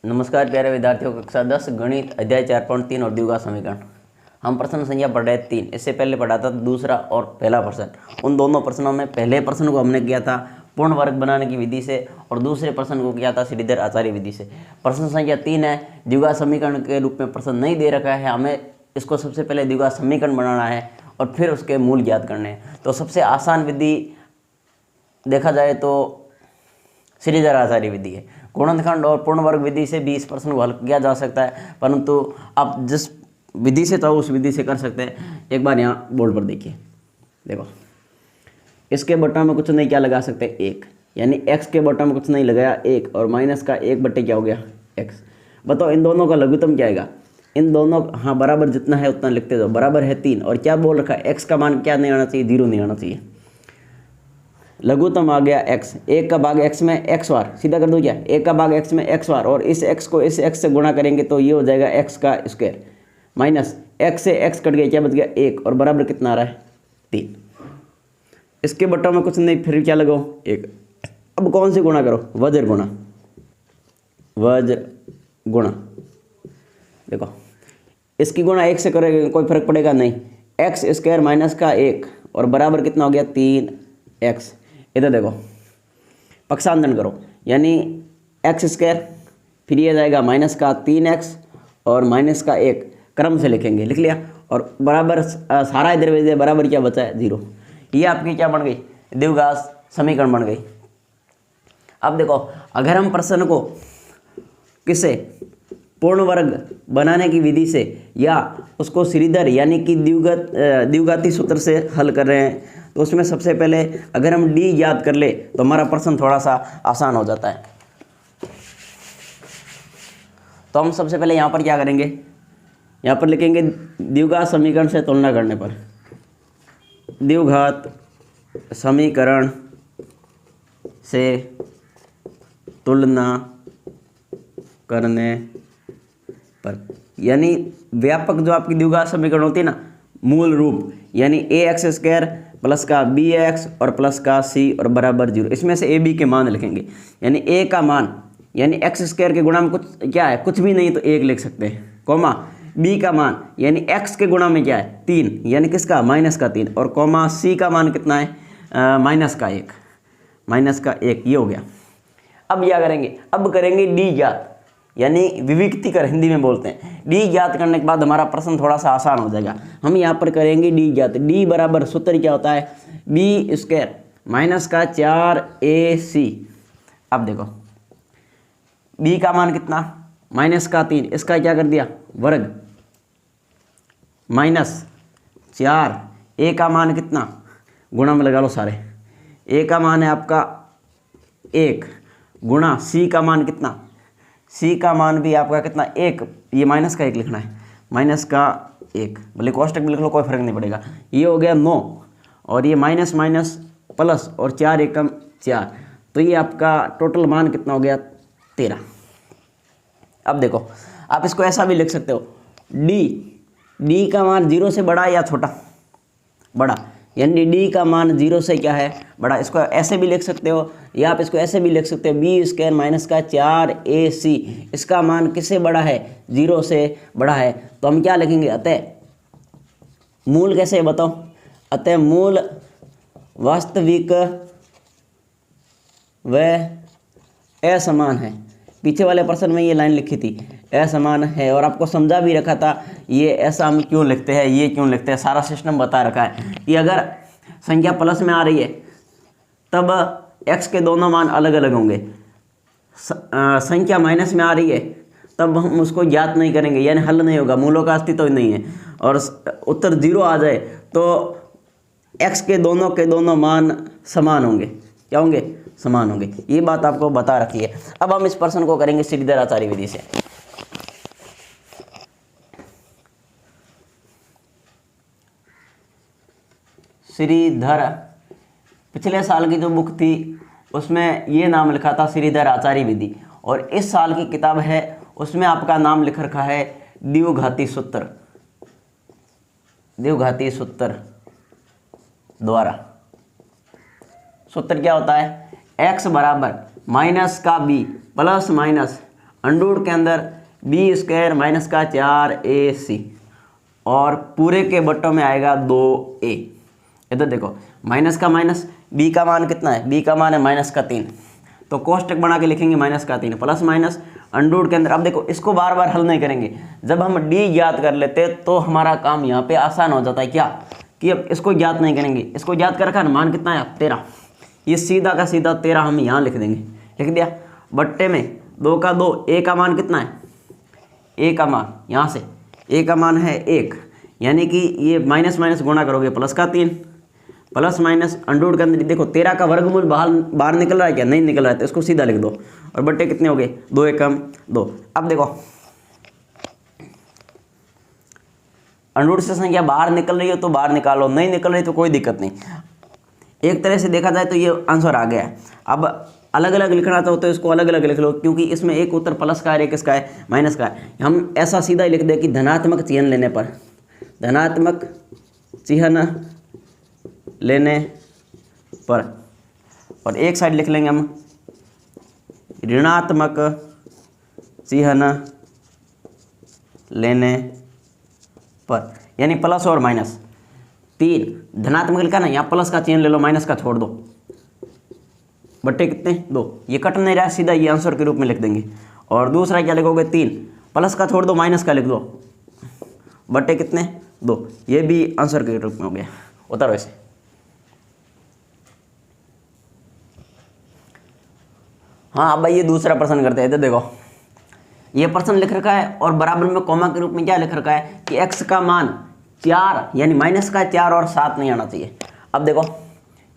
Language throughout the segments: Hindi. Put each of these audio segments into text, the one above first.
नमस्कार प्यारे विद्यार्थियों, कक्षा 10 गणित अध्याय 4.3 और द्विघात समीकरण। हम प्रश्न संख्या पढ़ रहे 3। इससे पहले पढ़ा था दूसरा और पहला प्रश्न। उन दोनों प्रश्नों में पहले प्रश्न को हमने किया था पूर्ण वर्ग बनाने की विधि से और दूसरे प्रश्न को किया था श्रीधर आचार्य विधि से। प्रश्न संख्या 3 है, द्विघात समीकरण के रूप में प्रश्न नहीं दे रखा है, हमें इसको सबसे पहले द्विघात समीकरण बनाना है और फिर उसके मूल ज्ञात करने हैं। तो सबसे आसान विधि देखा जाए तो श्रीधर आचार्य विधि है। गुणनखंड और पूर्ण वर्ग विधि से भी इस प्रश्न को हल किया जा सकता है, परंतु आप जिस विधि से चाहो उस विधि से कर सकते हैं। एक बार यहाँ बोर्ड पर देखिए, देखो इसके बटन में कुछ नहीं क्या लगा सकते, एक, यानी x के बटन में कुछ नहीं लगाया, एक, और माइनस का एक बट्टे क्या हो गया, x। बताओ इन दोनों का लघुत्तम क्या आएगा, इन दोनों, हाँ बराबर जितना है उतना लिखते जाओ, बराबर है 3। और क्या बोल रखा है, x का मान क्या नहीं आना चाहिए, 0 नहीं आना चाहिए। लघुत्तम आ गया x, एक का भाग x में x बार, सीधा कर दो क्या, एक का भाग x में x बार, और इस x को इस x से गुणा करेंगे तो ये हो जाएगा x का स्क्वायर, माइनस x से x कट गया, क्या बच गया 1, और बराबर कितना आ रहा है 3। इसके बट्टों में कुछ नहीं, फिर क्या लगाओ 1। अब कौन सी गुणा करो, वज्र गुणा, वज्र गुणा। देखो इसकी गुणा 1 से करेंगे कोई फर्क पड़ेगा नहीं, x स्क्वायर माइनस का 1 और बराबर कितना हो गया 3x। इधर देखो पक्षांतरण करो, यानी x स्क्वायर, फिर ये जाएगा माइनस का 3x और माइनस का 1, क्रम से लिखेंगे, लिख लिया, और बराबर सारा इधर भेज दिया, बराबर क्या बचा है 0। ये आपकी क्या बन गई, द्विघात समीकरण बन गई। अब देखो अगर हम प्रश्न को किसे पूर्ण वर्ग बनाने की विधि से या उसको श्रीधर यानी कि द्विघाती सूत्र से हल कर रहे हैं, तो उसमें सबसे पहले अगर हम d याद कर ले तो हमारा प्रश्न थोड़ा सा आसान हो जाता है। तो हम सबसे पहले यहाँ पर क्या करेंगे, यहाँ पर लिखेंगे द्विघात समीकरण से तुलना करने पर, द्विघात समीकरण से तुलना करने पर, यानी व्यापक जो आपकी द्विघात समीकरण होती है ना, मूल रूप, यानी ax स्क्वायर प्लस का bx और प्लस का c और बराबर 0, इसमें से a b के मान लिखेंगे। यानी a का मान, यानी x स्क्वायर के गुणा में कुछ क्या है, कुछ भी नहीं तो 1 लिख सकते हैं, कोमा b का मान यानी x के गुणा में क्या है 3, यानी किसका, माइनस का 3, और कोमा c का मान कितना है माइनस का 1, माइनस का 1, ये हो गया। अब क्या करेंगे, अब करेंगे d ज्ञात, यानी विविक्तीकर हिंदी में बोलते हैं। डी ज्ञात करने के बाद हमारा प्रश्न थोड़ा सा आसान हो जाएगा। हम यहाँ पर करेंगे डी ज्ञात, डी बराबर सूत्र क्या होता है, बी स्क्वायर माइनस का 4ac। अब देखो बी का मान कितना, माइनस का 3, इसका क्या कर दिया वर्ग, माइनस 4, ए का मान कितना, गुणा में लगा लो सारे, ए का मान है आपका 1, गुणा सी का मान कितना, सी का मान भी आपका कितना 1, ये माइनस का 1 लिखना है, माइनस का 1, भले कोष्टक में लिख लो कोई फर्क नहीं पड़ेगा। ये हो गया 9, और ये माइनस माइनस प्लस, और 4 एकम 4, तो ये आपका टोटल मान कितना हो गया 13। अब देखो आप इसको ऐसा भी लिख सकते हो, डी का मान 0 से बड़ा या छोटा, बड़ा, यानी डी का मान 0 से क्या है बड़ा। इसको ऐसे भी लिख सकते हो, या आप इसको ऐसे भी लिख सकते हो, बी स्क्वायर माइनस का 4ac, इसका मान किससे बड़ा है, 0 से बड़ा है। तो हम क्या लिखेंगे, अतः मूल कैसे बताओ, अतः मूल वास्तविक व असमान है। पीछे वाले प्रश्न में ये लाइन लिखी थी असमान है, और आपको समझा भी रखा था ये ऐसा हम क्यों लिखते हैं, ये क्यों लिखते हैं, सारा सिस्टम बता रखा है कि अगर संख्या प्लस में आ रही है तब x के दोनों मान अलग अलग होंगे, संख्या माइनस में आ रही है तब हम उसको ज्ञात नहीं करेंगे, यानी हल नहीं होगा, मूलों का अस्तित्व ही नहीं है, और उत्तर 0 आ जाए तो x के दोनों मान समान होंगे, क्या होंगे, समान होंगे। ये बात आपको बता रखी है। अब हम इस प्रश्न को करेंगे श्रीधर आचार्य विधि से। श्रीधर, पिछले साल की जो बुक थी उसमें ये नाम लिखा था श्रीधर आचार्य विधि, और इस साल की किताब है उसमें आपका नाम लिख रखा है द्विघाती सूत्र, द्विघाती सूत्र द्वारा। सूत्र क्या होता है, x बराबर माइनस का b प्लस माइनस अंडर के अंदर बी स्क्वायर माइनस का 4ac और पूरे के बट्टों में आएगा 2a। इधर देखो माइनस का माइनस, b का मान कितना है, b का मान है माइनस का 3, तो कोष्टक बना के लिखेंगे माइनस का 3 प्लस माइनस अंडर के अंदर। अब देखो इसको बार बार हल नहीं करेंगे, जब हम d ज्ञात कर लेते तो हमारा काम यहाँ पे आसान हो जाता है। क्या कि अब इसको ज्ञात नहीं करेंगे, इसको ज्ञात कर रखा है, मान कितना है 13, ये सीधा का सीधा 13 हम यहाँ लिख देंगे, लिख दिया। बट्टे में 2 का 2, a का मान कितना है, a का मान यहाँ से a का मान है 1, यानी कि ये माइनस माइनस गुणा करोगे प्लस का 3 प्लस माइनस अंडर के अंदर देखो 13 का वर्गमूल बाहर निकल रहा है क्या, नहीं निकल रहा है, तो इसको सीधा लिख दो और बट्टे कितने हो गए 2 एकम 2। अब देखो अंडर से संख्या बाहर निकल रही हो तो बाहर निकालो, नहीं निकल रही तो कोई दिक्कत नहीं। एक तरह से देखा जाए तो ये आंसर आ गया है। अब अलग अलग लिखना चाहो तो इसको अलग अलग लिख लो, क्योंकि इसमें एक उत्तर प्लस का है, एक इसका है माइनस का है। हम ऐसा सीधा ही लिख दें कि धनात्मक चिन्ह लेने पर, धनात्मक चिन्ह लेने पर, और एक साइड लिख लेंगे हम ऋणात्मक चिन्ह लेने पर, यानी प्लस और माइनस। 3 धनात्मक लिखा ना, यहाँ प्लस का चिन्ह ले लो, माइनस का छोड़ दो, बट्टे कितने 2, ये कट नहीं रहा, सीधा ये आंसर के रूप में लिख देंगे। और दूसरा क्या लिखोगे 3 प्लस का छोड़ दो, माइनस का लिख दो, बट्टे कितने 2, ये भी आंसर के रूप में हो गया। उतारो ऐसे। हाँ अब भाई ये दूसरा प्रश्न करते हैं। तो देखो ये प्रश्न लिख रखा है और बराबर में कॉमा के रूप में क्या लिख रखा है कि x का मान 4 यानी माइनस का 4 और 7 नहीं आना चाहिए। अब देखो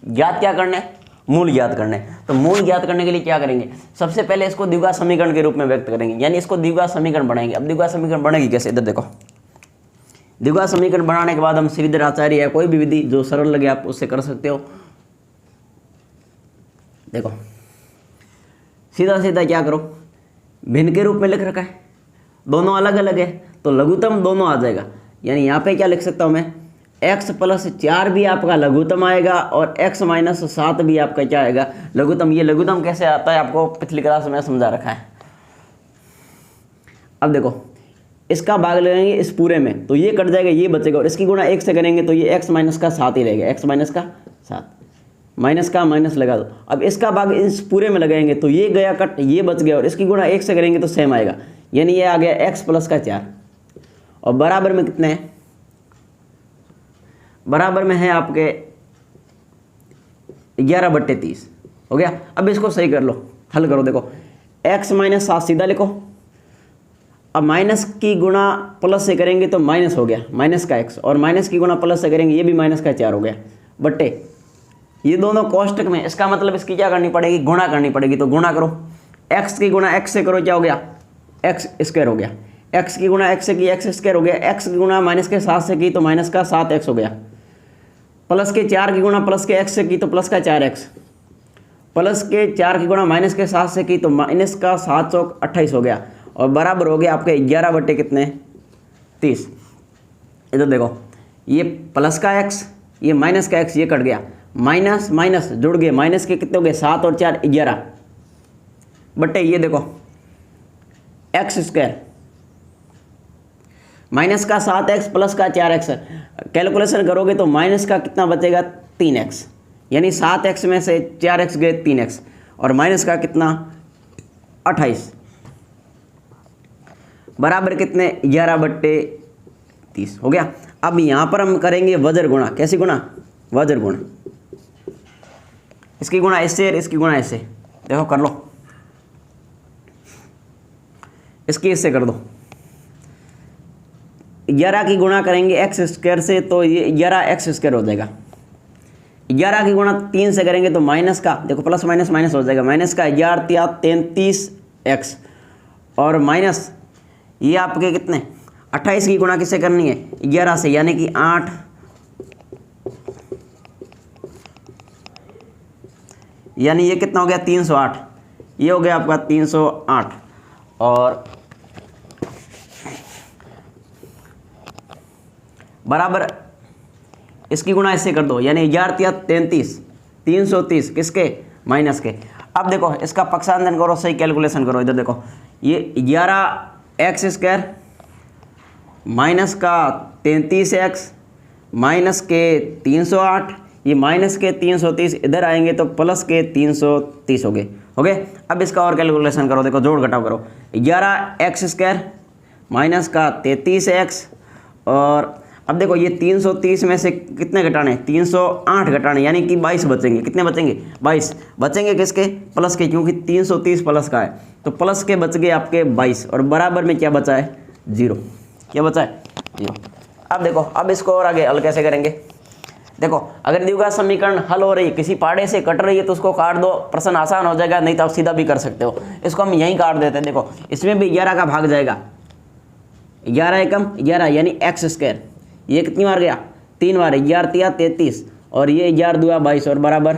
ज्ञात क्या करने, मूल ज्ञात करने। तो मूल ज्ञात करने के लिए क्या करेंगे, सबसे पहले इसको द्विघात समीकरण के रूप में व्यक्त करेंगे, यानी इसको द्विघात समीकरण बनाएंगे। अब द्विघात समीकरण बनेगी कैसे, इधर देखो द्विघात समीकरण बनाने के बाद हम श्रीधर आचार्य या कोई भी विधि जो सरल लगे आप उससे कर सकते हो। देखो सीधा सीधा क्या करो, भिन्न के रूप में लिख रखा है, दोनों अलग अलग है तो लघुत्तम दोनों आ जाएगा। यानी यहाँ पे क्या लिख सकता हूँ मैं, x प्लस 4 भी आपका लघुत्तम आएगा और x माइनस 7 भी आपका क्या आएगा लघुत्तम। ये लघुत्तम कैसे आता है आपको पिछली क्लास में समझा रखा है। अब देखो इसका भाग लगाएंगे इस पूरे में तो ये कट जाएगा, ये बचेगा, और इसकी गुणा 1 से करेंगे तो ये x माइनस का 7 ही रहेगा, x माइनस का 7, माइनस का माइनस लगा दो। अब इसका भाग इस पूरे में लगाएंगे तो ये गया कट, ये बच गया, और इसकी गुणा 1 से करेंगे तो सेम आएगा, यानी ये आ गया x प्लस का 4 और बराबर में कितने हैं, बराबर में है आपके 11/30 हो गया। अब इसको सही कर लो, हल करो। देखो x माइनस 7 सीधा लिखो, अब माइनस की गुणा प्लस से करेंगे तो माइनस हो गया माइनस का x, और माइनस की गुणा प्लस से करेंगे ये भी माइनस का 4 हो गया, बट्टे ये दोनों कोष्टक में। इसका मतलब इसकी क्या करनी पड़ेगी, गुणा करनी पड़ेगी। तो गुणा करो, x की गुणा x से करो, क्या हो गया x स्क्वायर हो गया, x की गुणा x से की x स्क्वायर हो गया, x की गुणा माइनस के 7 से की तो माइनस का 7x हो गया, प्लस के 4 की गुणा प्लस के x से की तो प्लस का 4x, प्लस के 4 की गुणा माइनस के 7 से की तो माइनस का 7 चौक 28 हो गया, और बराबर हो गया आपके 11/30। इधर देखो ये प्लस का x ये माइनस का x, ये कट गया, माइनस माइनस जुड़ गए, माइनस के कितने हो गए 7 और 4 11, बट्टे ये देखो x स्क्वायर माइनस का 7x प्लस का 4x, कैलकुलेशन करोगे तो माइनस का कितना बचेगा 3x, यानी 7x में से 4x गए 3x, और माइनस का कितना 28 बराबर कितने 11/30 हो गया। अब यहाँ पर हम करेंगे वज्र गुणा, कैसी गुणा, वज्र गुणा, इसकी गुणा इससे और इसकी गुणा इससे, देखो कर लो, इसकी इससे कर दो, 11 की गुणा करेंगे x स्क्वायर से तो ये 11x स्क्वायर हो जाएगा, 11 की गुणा 3 से करेंगे तो माइनस का, देखो प्लस माइनस माइनस हो जाएगा, माइनस का 11×33x, और माइनस ये आपके कितने 28 की गुणा किससे करनी है 11 से, यानी कि 8, यानी ये कितना हो गया 308, ये हो गया आपका 308, और बराबर इसकी गुणा इससे कर दो, यानी 11×33 330 किसके माइनस के। अब देखो इसका पक्षांतरण करो, सही कैलकुलेशन करो। इधर देखो ये 11x² माइनस का 33x माइनस के 308, ये माइनस के 330 इधर आएंगे तो प्लस के 330 हो गए। अब इसका और कैलकुलेशन करो, देखो जोड़ घटाव करो। 11x² माइनस का 33x, और अब देखो ये 330 में से कितने घटाने, 308 घटाने, यानी कि 22 बचेंगे। कितने बचेंगे? 22 बचेंगे। किसके? प्लस के, क्योंकि 330 प्लस का है, तो प्लस के बच गए आपके 22, और बराबर में क्या बचा है? 0। क्या बचा है? 0। अब देखो, अब इसको और आगे हल कैसे करेंगे? देखो अगर द्विघात समीकरण हल हो रही, किसी पाड़े से कट रही है तो उसको काट दो, प्रश्न आसान हो जाएगा, नहीं तो आप सीधा भी कर सकते हो। इसको हम यहीं काट देते हैं। देखो इसमें भी 11 का भाग जाएगा, 11 एकम 11 यानी x²। ये कितनी बार गया? 3 बार। 11 तिया 33, और ये 11 दुआ 22, और बराबर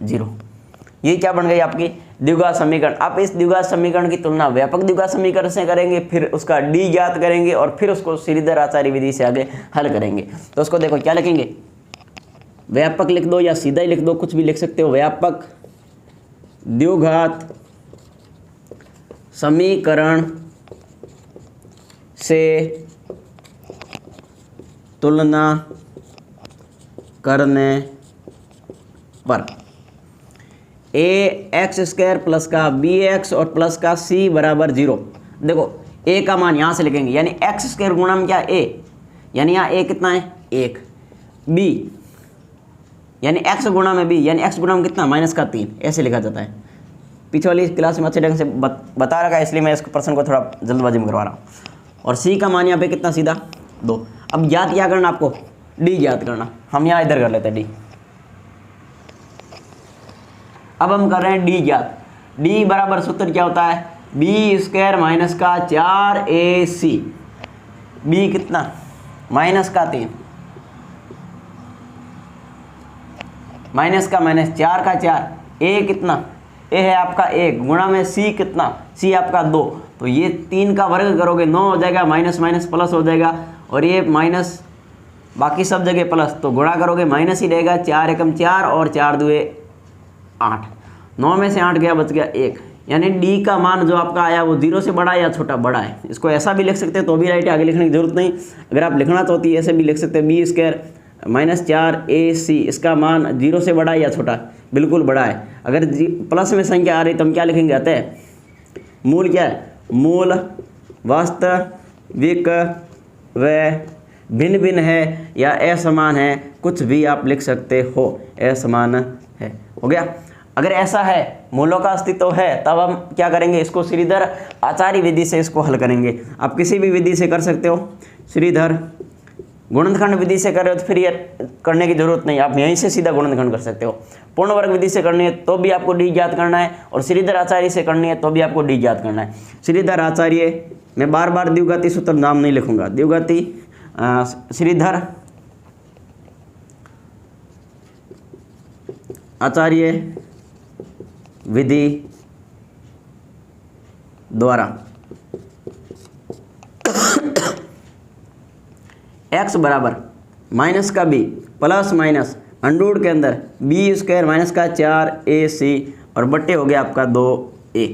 0। ये क्या बन गई आपकी द्विघात समीकरण। आप इस द्विघात समीकरण की तुलना व्यापक द्विघात समीकरण से करेंगे, फिर उसका डी ज्ञात करेंगे, और फिर उसको श्रीधर आचार्य विधि से आगे हल करेंगे। तो उसको देखो क्या लिखेंगे? व्यापक लिख दो या सीधा ही लिख दो, कुछ भी लिख सकते हो। व्यापक द्विघात समीकरण से तुलना करने पर ax² प्लस का bx और प्लस का c बराबर 0। देखो a का मान यहाँ से लिखेंगे, यानी x² गुणा में क्या? a, यानी यहाँ a कितना है? 1। b यानी x गुणा में b, यानी x गुणा में कितना? माइनस का 3, ऐसे लिखा जाता है। पीछे वाली क्लास में अच्छे ढंग से बता रखा है, इसलिए मैं इस प्रश्न को थोड़ा जल्दबाजी में करवा रहा हूँ। और c का मान यहाँ पे कितना? सीधा 2। अब ज्ञात क्या करना आपको? d ज्ञात करना। हम यहाँ इधर कर लेते हैं d। अब हम कर रहे हैं d ज्ञात। d बराबर सूत्र क्या होता है? b² माइनस का 4ac। b कितना? माइनस का 3, माइनस का माइनस, 4 का 4, a कितना? a है आपका 1, गुणा में c कितना? c आपका 2। तो ये 3 का वर्ग करोगे 9 हो जाएगा, माइनस माइनस प्लस हो जाएगा, और ये माइनस बाकी सब जगह प्लस, तो गुणा करोगे माइनस ही रहेगा। 4 एकम 4 और 4 दुए 8, 9 में से 8 गया, बच गया 1। यानी d का मान जो आपका आया वो 0 से बड़ा है या छोटा? बड़ा है। इसको ऐसा भी लिख सकते हैं तो भी राइट है, आगे लिखने की जरूरत नहीं। अगर आप लिखना चाहती है ऐसे भी लिख सकते हैं, b² माइनस 4ac, इसका मान 0 से बड़ा है या छोटा? बिल्कुल बड़ा है। अगर प्लस में संख्या आ रही तो हम क्या लिखेंगे? अतः मूल क्या है? मूल वास्तविक व भिन्न भिन्न है या असमान है, कुछ भी आप लिख सकते हो, असमान है। हो गया। अगर ऐसा है, मूलों का अस्तित्व है, तब हम क्या करेंगे? इसको श्रीधर आचार्य विधि से इसको हल करेंगे। आप किसी भी विधि से कर सकते हो। श्रीधर गुणनखंड विधि से कर रहे हो तो फिर ये करने की जरूरत नहीं, आप यहीं से सीधा गुणनखंड कर सकते हो। पूर्ण वर्ग विधि से करनी है तो भी आपको डी ज्ञात करना है, और श्रीधर आचार्य से करनी है तो भी आपको डी ज्ञात करना है। श्रीधर आचार्य, मैं बार बार द्विघाती सूत्र नाम नहीं लिखूंगा, द्विघाती श्रीधर आचार्य विधि द्वारा x बराबर माइनस का b प्लस माइनस अंडूड के अंदर b² माइनस का 4ac और बट्टे हो गया आपका 2a।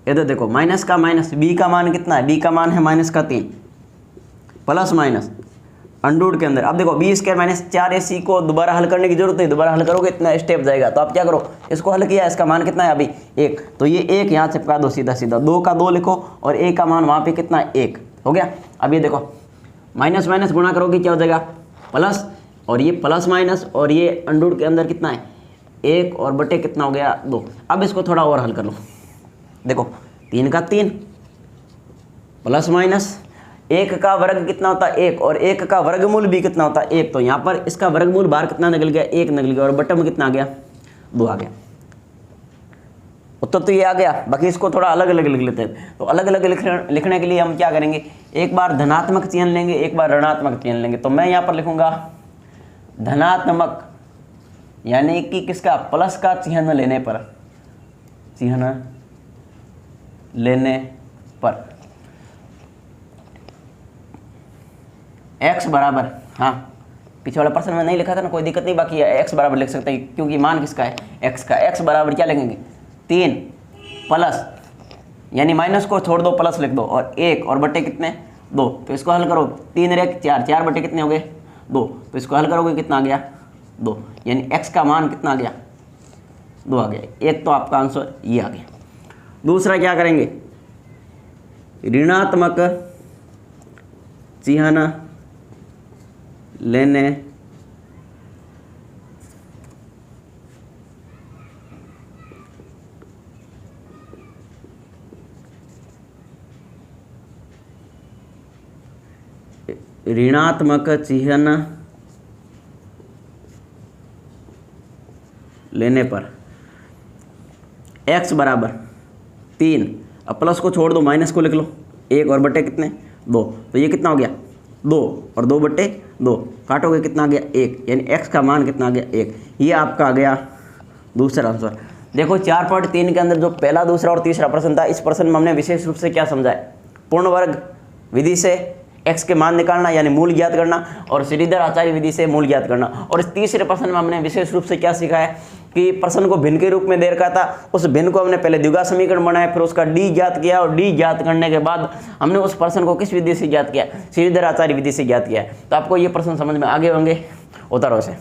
इधर देखो माइनस का माइनस, b का मान कितना है? b का मान है माइनस का 3, प्लस माइनस अंडूड के अंदर। अब देखो b² माइनस 4ac को दोबारा हल करने की जरूरत नहीं, दोबारा हल करोगे इतना स्टेप जाएगा। तो आप क्या करो, इसको हल किया, इसका मान कितना है अभी? 1, तो ये 1 यहाँ चिपका दो सीधा सीधा, 2 का 2 लिखो, और a का मान वहाँ पे कितना है? 1। हो गया। अब ये देखो माइनस माइनस गुणा करोगे क्या हो जाएगा? प्लस, और ये प्लस माइनस, और ये अंडूड के अंदर कितना है? 1, और बटे कितना हो गया? 2। अब इसको थोड़ा और हल कर लो। देखो 3 का 3 प्लस माइनस 1 का वर्ग कितना होता है? 1, और 1 का वर्गमूल भी कितना होता है? 1। तो यहाँ पर इसका वर्गमूल बाहर कितना निकल गया? 1 निकल गया, और बटे में कितना आ गया? 2 आ गया। उत्तर तो ये आ गया। बाकी इसको थोड़ा अलग अलग लिख लेते हैं। तो अलग अलग लिखने के लिए हम क्या करेंगे? एक बार धनात्मक चिन्ह लेंगे, एक बार ऋणात्मक चिन्ह लेंगे। तो मैं यहाँ पर लिखूंगा धनात्मक, यानी कि किसका? प्लस का चिन्ह लेने पर, चिन्ह लेने पर x बराबर, हाँ पीछे वाला प्रश्न में नहीं लिखा था ना, कोई दिक्कत नहीं, बाकी x बराबर लिख सकते हैं क्योंकि मान किसका है? x का। x बराबर क्या लिखेंगे? 3 प्लस, यानी माइनस को छोड़ दो प्लस लिख दो, और 1 और बटे कितने 2, तो इसको हल करो 3 रेख 4, 4 बटे कितने हो गए 2, तो इसको हल करोगे कितना आ गया 2, यानी x का मान कितना आ गया 2 आ गया। एक तो आपका आंसर ये आ गया। दूसरा क्या करेंगे, ऋणात्मक चिन्ह लेने ऋणात्मक चिन्ह लेने पर x बराबर 3, अब प्लस को छोड़ दो माइनस को लिख लो, 1 और बटे कितने 2, तो ये कितना हो गया 2 और 2 बटे 2, काटोगे कितना आ गया 1, यानी x का मान कितना आ गया 1। ये आपका आ गया दूसरा आंसर। देखो 4.3 के अंदर जो पहला, दूसरा और तीसरा प्रश्न था, इस प्रश्न में हमने विशेष रूप से क्या समझाया, पूर्ण वर्ग विधि से x के मान निकालना यानी मूल ज्ञात करना, और श्रीधर आचार्य विधि से मूल ज्ञात करना। और इस तीसरे प्रश्न में हमने विशेष रूप से क्या सीखा है कि प्रश्न को भिन्न के रूप में दे रखा था, उस भिन्न को हमने पहले द्विघात समीकरण बनाया, फिर उसका डी ज्ञात किया, और डी ज्ञात करने के बाद हमने उस प्रश्न को किस विधि से ज्ञात किया, श्रीधर आचार्य विधि से ज्ञात किया। तो आपको ये प्रश्न समझ में आगे होंगे, उतारो से।